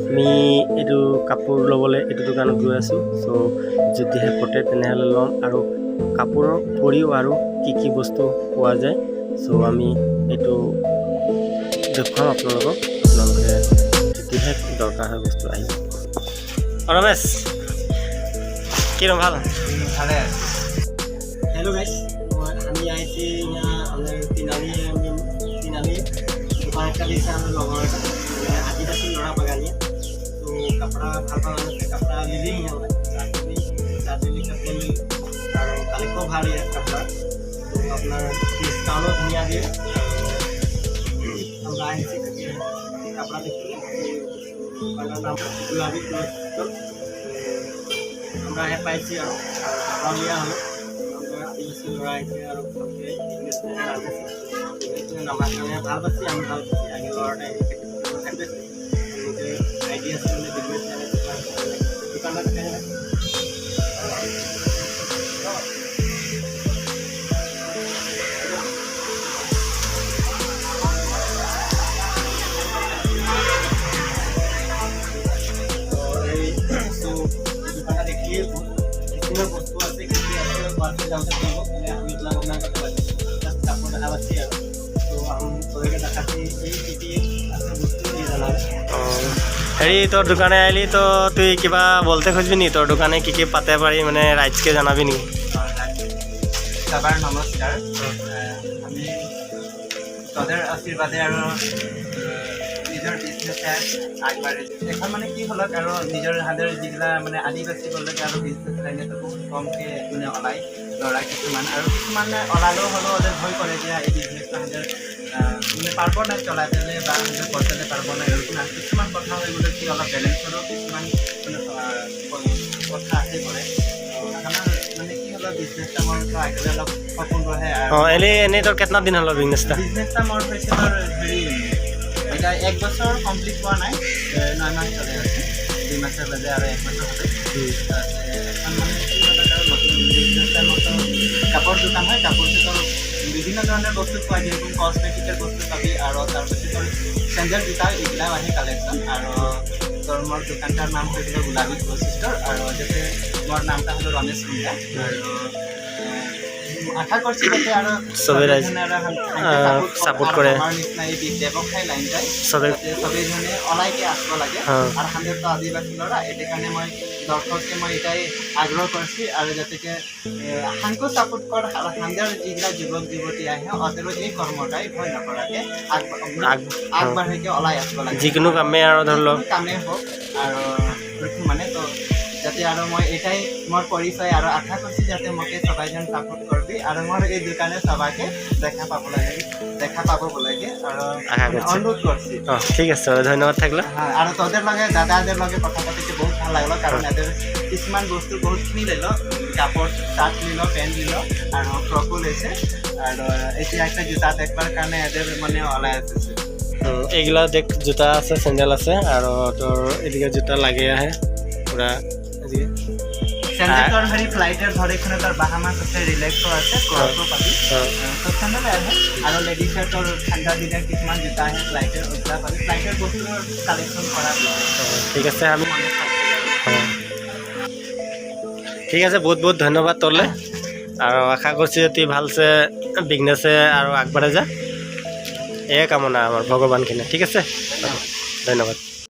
আমি এইটো কাপোৰ ল'বলৈ এইটো দোকানত গৈ আছোঁ। চ' যদিহে পতে তেনেহ'লে ল'ম, আৰু কাপোৰৰ উপৰিও আৰু কি বস্তু পোৱা যায়, চ' আমি এইটো দেখুৱাম আপোনালোকক। আপোনালোকে যদিহে দৰকাৰ হয় বস্তু আহিব। ৰমেশ কিরম ভাল? ভালে আছে। हेलो गाइस, আমি আইছি আমি তিনালি দোকান একটা দিয়েছে আমার লগর আদিবাসী লড়া বাগানিয়া। তো কাপড়া ভাল ভাল আছে, কাপড়া লিলি আমরা চার্জলি কাপড় আর কালেক্টও ভালো কাপড়া। তো আপনার ডিসকাউন্টও ধুনিয়া দিয়ে আমরা আইছি কাপড়া দেখতে। দোকানের নাম গুলাবি ক্লথ। আমরা পাইছি আর কাপড়া লিয়া হলো আদিবাসী লড়া আইছে আর আমার ভাল পাচ্ছি, আমি ভাল পাচ্ছি। আগে লড়াটা থাকবে আইডিয়া আছে দোকানটা দেখিয়ে বিভিন্ন বস্তু আছে কি আছে পাশে জানতে পারবো। তাহলে আমি এগুলো আপনার কাছে কাপড় দেখা পাচ্ছি আর তো আমি তোদেরকে দেখাচ্ছি এই কি আছে বস্তু নিয়ে জানাবে। হেৰি তোৰ দোকানে আহিলি তো তুই কিবা বলতে খুঁজবি নি? তোৰ দোকানে কি পাতে পাৰি মানে ৰাইজকে জনাবি নেকি? সবাৰ নমস্কাৰ। আমি তোদেৰ আশীৰ্বাদে আৰু নিজৰ বিজনেছে আগবাঢ়িছে। এখন মানে কি হ'লক আৰু নিজৰ হাতৰ যিগিলা মানে আদিবাসী গ'লকে আৰু বিজনেছ লাইনতো বহুত কমকৈ মানে ওলায় ল'ৰা কিছুমান, আৰু কিছুমানে ওলালেও হ'লেও ওদেৰ ভয় কৰে যে এই বিজনেছটো হাতৰ মানে পারব না চলাতে বা করতে পারবো না, এরকম আর কিছুমান কথা এগুলো কি অলপ ব্যালেন্সরও কিছুমান মানে কথা আছে করে আমার মানে কি হলো বিজনেসটা মোর তো আগে অলপ সপোন রহে। এনেই তোর কেতনা দিন হলো বিজনেসটা মোর হয়েছে তোর হেৰি এটা 1 বছর কমপ্লিট হওয়া নাই, 9 মাস চলে আছে। 2 মাসের বাদে আর 1 বছর হবে। এখন মানে কি হলো নতুন বিজনেসটার মতো কাপড় দোকান হয়। কাপড় দোকান বিভিন্ন ধরনের বস্তু পাওয়া যায়, যেরকম কসমেটিকের বস্তু পাবি আর তার পাশে তোর স্যান্ডেল জুতা এগুলাও আহে কালেকশন। আর তোর মোর দোকানটার নাম হয়েছিল গুলাবি ক্লথ স্টোর, আর যাতে মোর নামটা হলো রমেশ কুন্ডা। আর আশা করছি যাতে আর সবে সাপোর্ট করে আমার নিচিনা এই ব্যৱসায় লাইনটাই সবেই জনে ওলাইকে আসব লাগে। আর হান্দের তো আদিবাসী লড়া এটার কারণে মই দর্শককে মই এটাই আগ্রহ করছি আর যাতে হানকো সাপোর্ট কর। আর হান্দের যেগুলা যুবক যুবতী আহে ওদেরও এই কর্মটাই ভয় নকৰাকে আগবাঢ়িকে ওলাই আসব লাগে। যিকোনো কামে আৰু ধৰি লওক কামে হোক আর মানে তো যাতে আর মই এটাই মোর পরিচয় আর আশা করছি যাতে মোকে সবাইজন সাপোর্ট করবি আর মোর এই দোকানে সবাইকে দেখা পাবো লাগে আর অনুরোধ করছি। ঠিক আছে, ধন্যবাদ থাকলো। হ্যাঁ, আর তোদের লগে দাদাদের লগে কথা পাতিতে বহুত ভাল লাগলো, কারণ এদের কিছুমান বস্তু বহুত কিনি লইল, কাপড় শার্ট নিল, প্যান্ট নিল আর ফ্রকও লৈছে। আর এতিয়া একটা জুতা দেখবার কারণে এদের মানে ওলাই আছে। এইগুলা দেখ জোতা আছে, চেন্ডেল আছে, আৰু তোৰ এদিকে জোতা লাগে আহে পুৰা এদিকে স্যান্ডেল তোৰ হেৰি ফ্লাইটের ধরে এখানে তোর বাহামাস আছে, রিল্যাক্সও আছে, ক্রসও পাবি। তো স্যান্ডেল আহে আর লেডিসের তোর ঠান্ডা দিনের কিছুমান জুতা আহে ফ্লাইটের, ওইটা পাবি। ফ্লাইটের বস্তু কালেকশন করা। ঠিক আছে, আমি ঠিক আছে, বহুত বহুত ধন্যবাদ তোলে। আৰু আশা কৰছি তুই ভালসে বিজনেসে আৰু আগবাঢ়ে যা, এয়ে কামনা আমাৰ ভগবানখিনি। ঠিক আছে, ধন্যবাদ।